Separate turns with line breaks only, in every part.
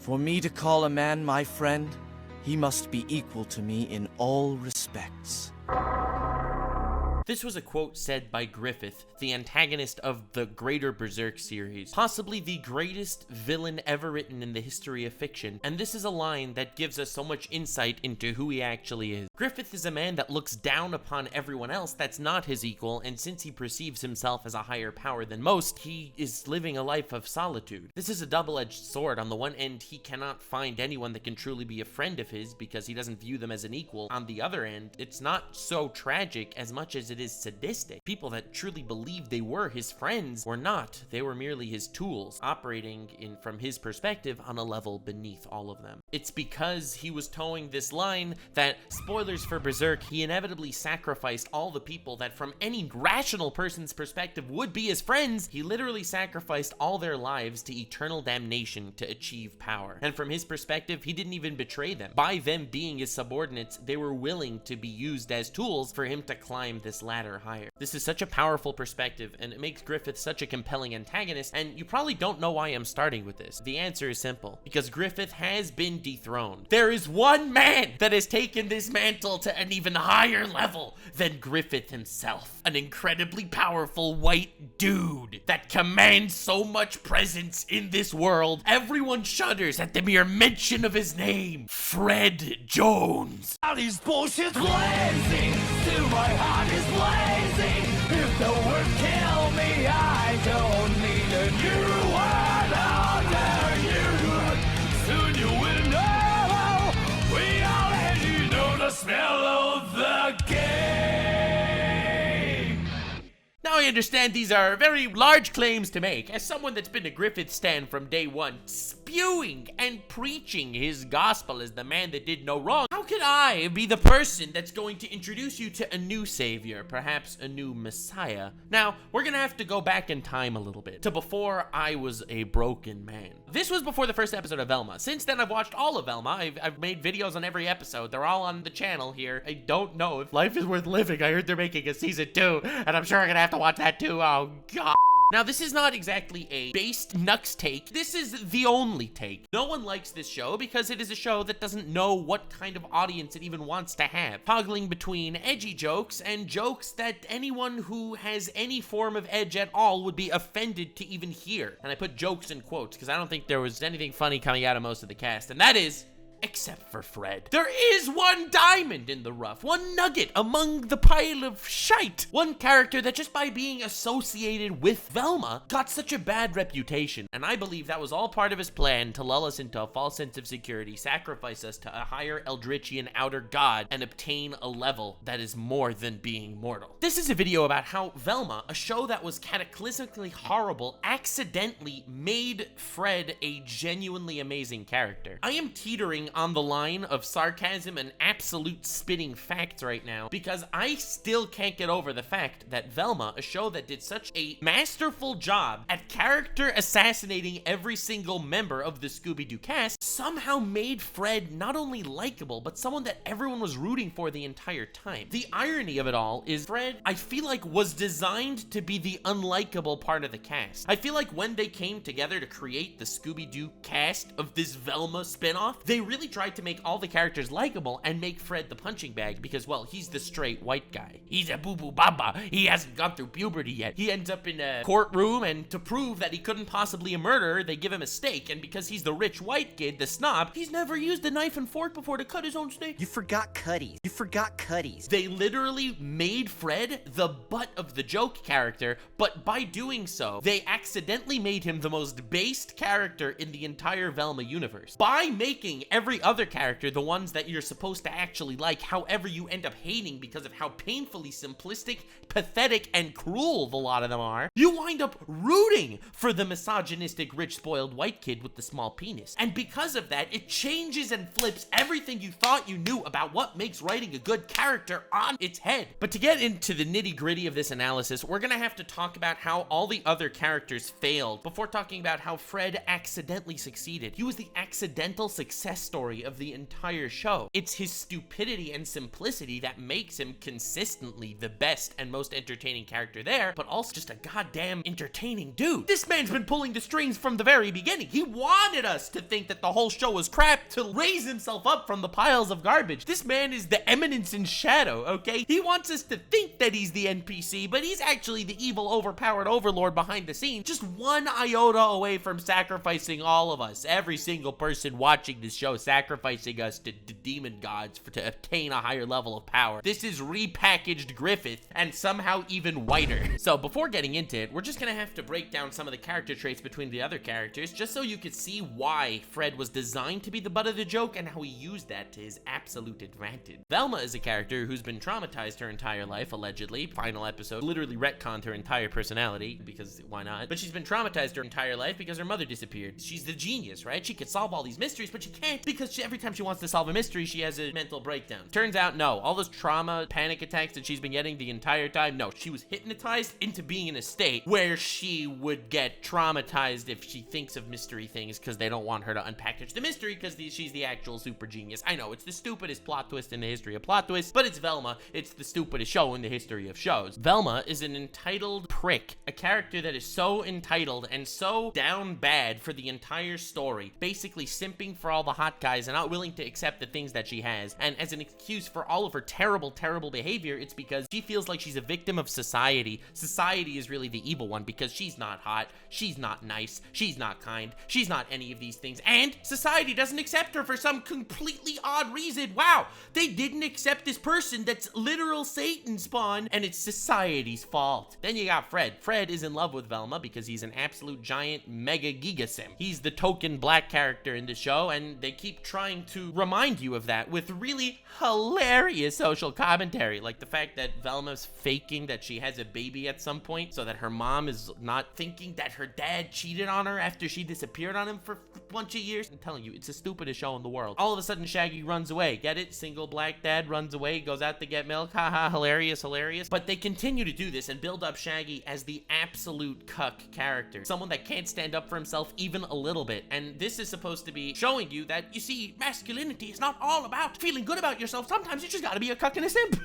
For me to call a man my friend, he must be equal to me in all respects.
This was a quote said by Griffith, the antagonist of the greater Berserk series, possibly the greatest villain ever written in the history of fiction, and this is a line that gives us so much insight into who he actually is. Griffith is a man that looks down upon everyone else that's not his equal, and since he perceives himself as a higher power than most, he is living a life of solitude. This is a double-edged sword. On the one end, he cannot find anyone that can truly be a friend of his because he doesn't view them as an equal. On the other end, it's not so tragic as much as it is sadistic. People that truly believed they were his friends were not. They were merely his tools, operating from his perspective on a level beneath all of them. It's because he was towing this line that, spoilers for Berserk, he inevitably sacrificed all the people that from any rational person's perspective would be his friends. He literally sacrificed all their lives to eternal damnation to achieve power. And from his perspective, he didn't even betray them. By them being his subordinates, they were willing to be used as tools for him to climb this ladder higher. This is such a powerful perspective, and it makes Griffith such a compelling antagonist, and you probably don't know why I'm starting with this. The answer is simple. Because Griffith has been dethroned. There is one man that has taken this mantle to an even higher level than Griffith himself. An incredibly powerful white dude that commands so much presence in this world. Everyone shudders at the mere mention of his name. Fred Jones.
All these bullshit's blazing, to my heart is blazing. If the words kill me, I don't need a new one under you. Soon you will know. We already know the smell of the game.
Now I understand these are very large claims to make. As someone that's been a Griffith stan from day one, spewing and preaching his gospel as the man that did no wrong, how could I be the person that's going to introduce you to a new savior, perhaps a new messiah? Now, we're gonna have to go back in time a little bit, to before I was a broken man. This was before the first episode of Velma. Since then, I've watched all of Velma. I've made videos on every episode. They're all on the channel here. I don't know if life is worth living. I heard they're making a season 2, and I'm sure I'm gonna have to watch that too. Oh, God. Now, this is not exactly a based Nux take. This is the only take. No one likes this show because it is a show that doesn't know what kind of audience it even wants to have, toggling between edgy jokes and jokes that anyone who has any form of edge at all would be offended to even hear. And I put jokes in quotes because I don't think there was anything funny coming out of most of the cast, and that is except for Fred. There is one diamond in the rough, one nugget among the pile of shite, one character that just by being associated with Velma got such a bad reputation, and I believe that was all part of his plan to lull us into a false sense of security, sacrifice us to a higher Eldritchian outer god, and obtain a level that is more than being mortal. This is a video about how Velma, a show that was cataclysmically horrible, accidentally made Fred a genuinely amazing character. I am teetering on the line of sarcasm and absolute spitting facts right now because I still can't get over the fact that Velma, a show that did such a masterful job at character assassinating every single member of the Scooby-Doo cast, somehow made Fred not only likable, but someone that everyone was rooting for the entire time. The irony of it all is Fred, I feel like, was designed to be the unlikable part of the cast. I feel like when they came together to create the Scooby-Doo cast of this Velma spinoff, they really tried to make all the characters likable and make Fred the punching bag because, well, he's the straight white guy. He's a boo-boo baba. He hasn't gone through puberty yet. He ends up in a courtroom, and to prove that he couldn't possibly a murderer, they give him a steak, and because he's the rich white kid, the snob, he's never used a knife and fork before to cut his own steak.
You forgot Cuddies. You forgot Cuddies.
They literally made Fred the butt of the joke character, but by doing so, they accidentally made him the most based character in the entire Velma universe. By making every other character the ones that you're supposed to actually like, however you end up hating because of how painfully simplistic, pathetic, and cruel a lot of them are, you wind up rooting for the misogynistic, rich, spoiled white kid with the small penis. And because of that, it changes and flips everything you thought you knew about what makes writing a good character on its head. But to get into the nitty-gritty of this analysis, we're gonna have to talk about how all the other characters failed before talking about how Fred accidentally succeeded. He was the accidental success story backstory of the entire show. It's his stupidity and simplicity that makes him consistently the best and most entertaining character there, but also just a goddamn entertaining dude. This man's been pulling the strings from the very beginning. He wanted us to think that the whole show was crap to raise himself up from the piles of garbage. This man is the eminence in shadow, okay? He wants us to think that he's the NPC, but he's actually the evil, overpowered overlord behind the scenes, just one iota away from sacrificing all of us, every single person watching this show, sacrificing us to demon gods to obtain a higher level of power. This is repackaged Griffith, and somehow even whiter. So before getting into it, we're just gonna have to break down some of the character traits between the other characters, just so you could see why Fred was designed to be the butt of the joke and how he used that to his absolute advantage. Velma is a character who's been traumatized her entire life, allegedly. Final episode literally retconned her entire personality, because why not? But she's been traumatized her entire life because her mother disappeared. She's the genius, right? She could solve all these mysteries, but she can't because every time she wants to solve a mystery, she has a mental breakdown. Turns out, no. All those trauma, panic attacks that she's been getting the entire time, no. She was hypnotized into being in a state where she would get traumatized if she thinks of mystery things because they don't want her to unpackage the mystery because she's the actual super genius. I know, it's the stupidest plot twist in the history of plot twists, but it's Velma. It's the stupidest show in the history of shows. Velma is an entitled prick, a character that is so entitled and so down bad for the entire story, basically simping for all the hot guys and not willing to accept the things that she has. And as an excuse for all of her terrible, terrible behavior, it's because she feels like she's a victim of society. Society is really the evil one because she's not hot, she's not nice, she's not kind, she's not any of these things, and society doesn't accept her for some completely odd reason. Wow, they didn't accept this person that's literal Satan spawn, and it's society's fault. Then you got Fred. Fred is in love with Velma because he's an absolute giant mega gigasim. He's the token black character in the show, and they keep trying to remind you of that with really hilarious social commentary, like the fact that Velma's faking that she has a baby at some point so that her mom is not thinking that her dad cheated on her after she disappeared on him for a bunch of years. I'm telling you, it's the stupidest show in the world. All of a sudden, Shaggy runs away. Get it? Single black dad runs away, goes out to get milk. Haha, hilarious, hilarious. But they continue to do this and build up Shaggy as the absolute cuck character. Someone that can't stand up for himself even a little bit. And this is supposed to be showing you that, you see, masculinity is not all about feeling good about yourself. Sometimes you just gotta be a cuck and a simp.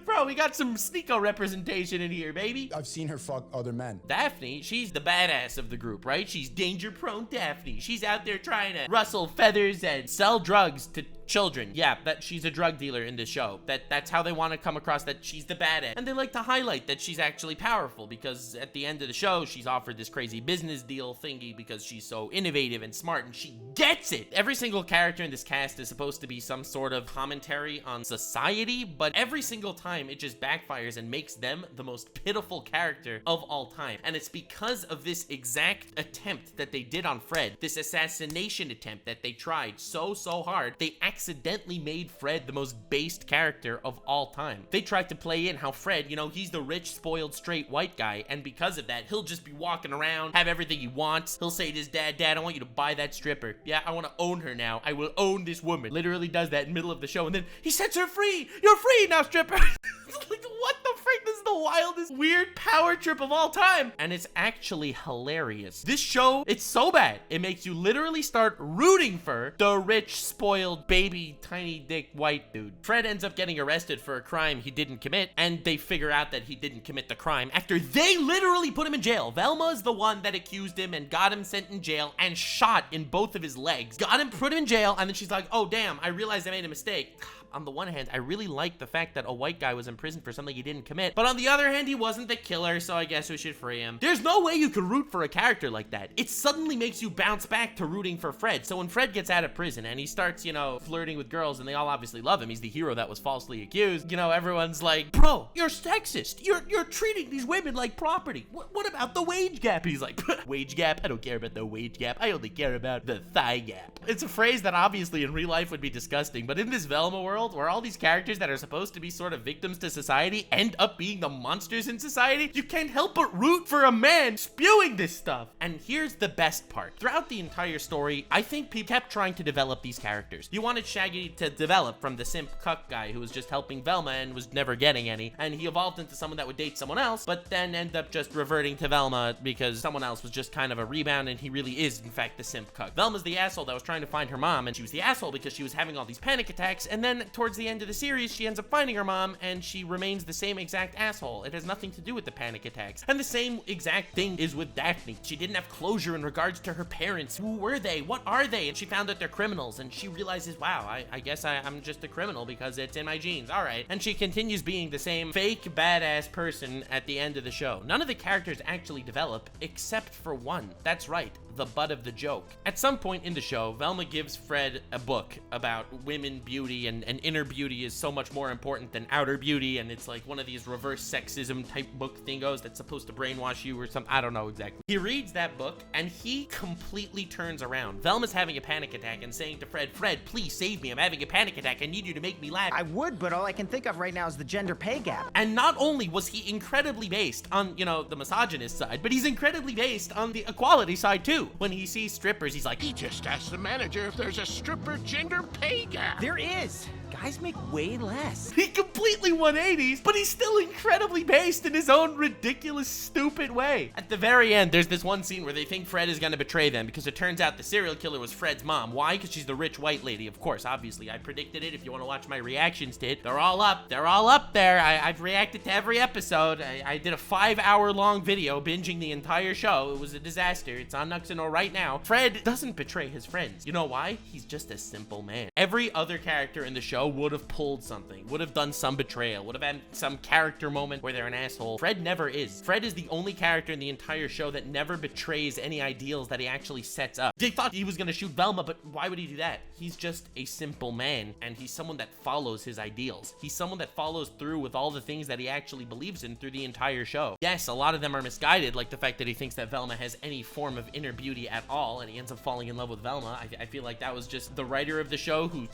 Bro, we got some Sneeko representation in here, baby.
I've seen her fuck other men.
Daphne, she's the badass of the group, right? She's danger-prone Daphne. She's out there trying to rustle feathers and sell drugs to children. Yeah, that she's a drug dealer in the show. That's how they want to come across, that she's the badass. And they like to highlight that she's actually powerful because at the end of the show, she's offered this crazy business deal thingy because she's so innovative and smart and she gets it. Every single character in this cast is supposed to be some sort of commentary on society, but every single time it just backfires and makes them the most pitiful character of all time. And it's because of this exact attempt that they did on Fred, this assassination attempt that they tried so hard, they accidentally made Fred the most based character of all time. They tried to play in how Fred, you know, he's the rich, spoiled, straight white guy, and because of that, he'll just be walking around, have everything he wants. He'll say to his dad, "Dad, I want you to buy that stripper. Yeah, I want to own her now. I will own this woman." Literally does that in the middle of the show, and then he sets her free. "You're free now, stripper." Like, what the frick? This is the wildest, weird power trip of all time. And it's actually hilarious. This show, it's so bad, it makes you literally start rooting for the rich, spoiled, baby, tiny dick white dude. Fred ends up getting arrested for a crime he didn't commit, and they figure out that he didn't commit the crime after they literally put him in jail. Velma's the one that accused him and got him sent in jail and shot in both of his legs. Got him, put him in jail, and then she's like, "Oh, damn, I realized I made a mistake." On the one hand, I really like the fact that a white guy was in prison for something he didn't commit. But on the other hand, he wasn't the killer, so I guess we should free him. There's no way you could root for a character like that. It suddenly makes you bounce back to rooting for Fred. So when Fred gets out of prison and he starts, you know, flirting with girls and they all obviously love him, he's the hero that was falsely accused, you know, everyone's like, "Bro, you're sexist. You're treating these women like property. What about the wage gap?" He's like, "Wage gap? I don't care about the wage gap. I only care about the thigh gap." It's a phrase that obviously in real life would be disgusting, but in this Velma world, world where all these characters that are supposed to be sort of victims to society end up being the monsters in society, you can't help but root for a man spewing this stuff. And here's the best part. Throughout the entire story, I think people kept trying to develop these characters. You wanted Shaggy to develop from the simp cuck guy who was just helping Velma and was never getting any, and he evolved into someone that would date someone else, but then end up just reverting to Velma because someone else was just kind of a rebound and he really is, in fact, the simp cuck. Velma's the asshole that was trying to find her mom, and she was the asshole because she was having all these panic attacks, and then towards the end of the series, she ends up finding her mom, and she remains the same exact asshole. It has nothing to do with the panic attacks. And the same exact thing is with Daphne. She didn't have closure in regards to her parents. Who were they? What are they? And she found out they're criminals, and she realizes, wow, I guess I'm just a criminal because it's in my genes. All right. And she continues being the same fake badass person at the end of the show. None of the characters actually develop except for one. That's right, the butt of the joke. At some point in the show, Velma gives Fred a book about women beauty, and inner beauty is so much more important than outer beauty, and it's like one of these reverse sexism type book thingos that's supposed to brainwash you or something. I don't know exactly. He reads that book and he completely turns around. Velma's having a panic attack and saying to Fred, Fred, please save me. I'm having a panic attack. I need you to make me laugh.
I would, but all I can think of right now is the gender pay gap.
And not only was he incredibly based on, you know, the misogynist side, but he's incredibly based on the equality side too. When he sees strippers, he's like,
He just asked the manager if there's a stripper gender pay gap.
There is. Guys make way less.
he completely 180s, but he's still incredibly based in his own ridiculous, stupid way. At the very end, there's this one scene where they think Fred is gonna betray them because it turns out the serial killer was Fred's mom. Why? Because she's the rich white lady. Of course, obviously, I predicted it. If you want to watch my reactions to it, they're all up. They're all up there. I've reacted to every episode. I did a 5-hour-long video binging the entire show. It was a disaster. It's on Nuxanor right now. Fred doesn't betray his friends. You know why? He's just a simple man. Every other character in the show would have pulled something, would have done some betrayal, would have had some character moment where they're an asshole. Fred never is. Fred is the only character in the entire show that never betrays any ideals that he actually sets up. They thought he was gonna shoot Velma, but why would he do that? He's just a simple man, and he's someone that follows his ideals. He's someone that follows through with all the things that he actually believes in through the entire show. Yes, a lot of them are misguided, like the fact that he thinks that Velma has any form of inner beauty at all, and he ends up falling in love with Velma. I feel like that was just the writer of the show who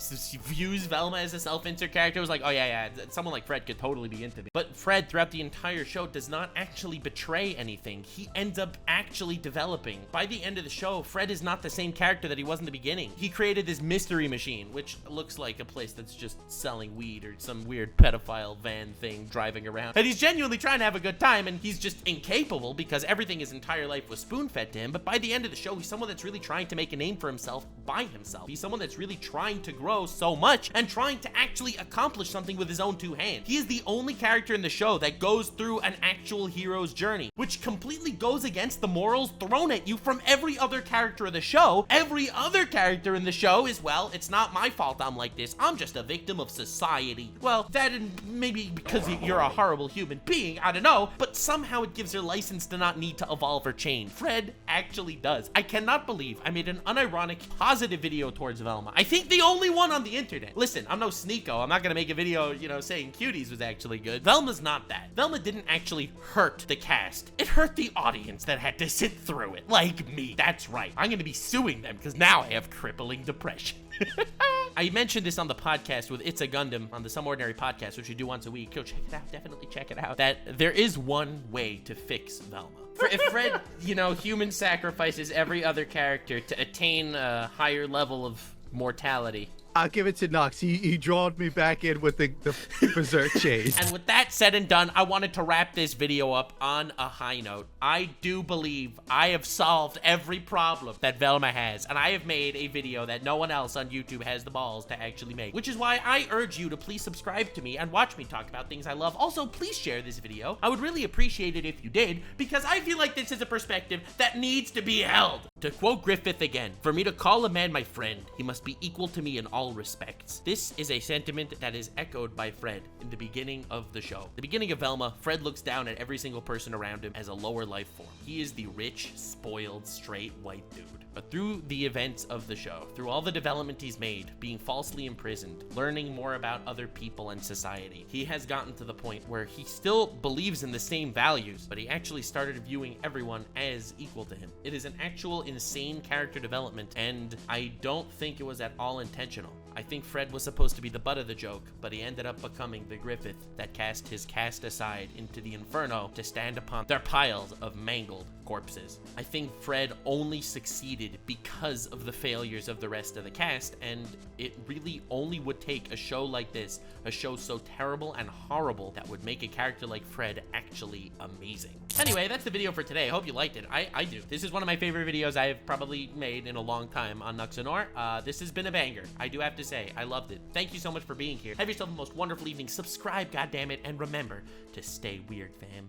views Velma as a self-insert character was like, oh yeah, someone like Fred could totally be into me. But Fred, throughout the entire show, does not actually betray anything. He ends up actually developing. By the end of the show, Fred is not the same character that he was in the beginning. He created this mystery machine, which looks like a place that's just selling weed or some weird pedophile van thing driving around. And he's genuinely trying to have a good time, and he's just incapable because everything his entire life was spoon-fed to him. But by the end of the show, he's someone that's really trying to make a name for himself by himself. He's someone that's really trying to grow so much and trying to actually accomplish something with his own two hands. He is the only character in the show that goes through an actual hero's journey, which completely goes against the morals thrown at you from every other character of the show. Every other character in the show is, well, it's not my fault I'm like this. I'm just a victim of society. Well, that and maybe because you're a horrible human being, I don't know, but somehow it gives her license to not need to evolve or change. Fred actually does. I cannot believe I made an unironic, positive video towards Velma. I think the only one on the internet. Listen, I'm no sneako. I'm not gonna make a video, you know, saying Cuties was actually good. Velma's not that. Velma didn't actually hurt the cast. It hurt the audience that had to sit through it. Like me. That's right. I'm gonna be suing them because now I have crippling depression. I mentioned this on the podcast with It's a Gundam on the Some Ordinary podcast, which we do once a week. Go check it out. Definitely check it out. That there is one way to fix Velma. If Fred, you know, human sacrifices every other character to attain a higher level of mortality.
I'll give it to Nux. He drawed me back in with the berserk chase.
And with that said and done, I wanted to wrap this video up on a high note. I do believe I have solved every problem that Velma has, and I have made a video that no one else on YouTube has the balls to actually make, which is why I urge you to please subscribe to me and watch me talk about things I love. Also, please share this video. I would really appreciate it if you did, because I feel like this is a perspective that needs to be held. To quote Griffith again, for me to call a man my friend, he must be equal to me in all respects. This is a sentiment that is echoed by Fred in the beginning of the show. The beginning of Velma, Fred looks down at every single person around him as a lower life form. He is the rich, spoiled, straight white dude. But through the events of the show, through all the development he's made, being falsely imprisoned, learning more about other people and society, he has gotten to the point where he still believes in the same values, but he actually started viewing everyone as equal to him. It is an actual insane character development, and I don't think it was at all intentional. I think Fred was supposed to be the butt of the joke, but he ended up becoming the Griffith that cast his cast aside into the inferno to stand upon their piles of mangled corpses. I think Fred only succeeded because of the failures of the rest of the cast, and it really only would take a show like this, a show so terrible and horrible, that would make a character like Fred actually amazing. Anyway, that's the video for today. I hope you liked it. I do. This is one of my favorite videos I have probably made in a long time on Nuxanor. This has been a banger. I do have to say, I loved it. Thank you so much for being here. Have yourself the most wonderful evening. Subscribe, goddammit, and remember to stay weird, fam.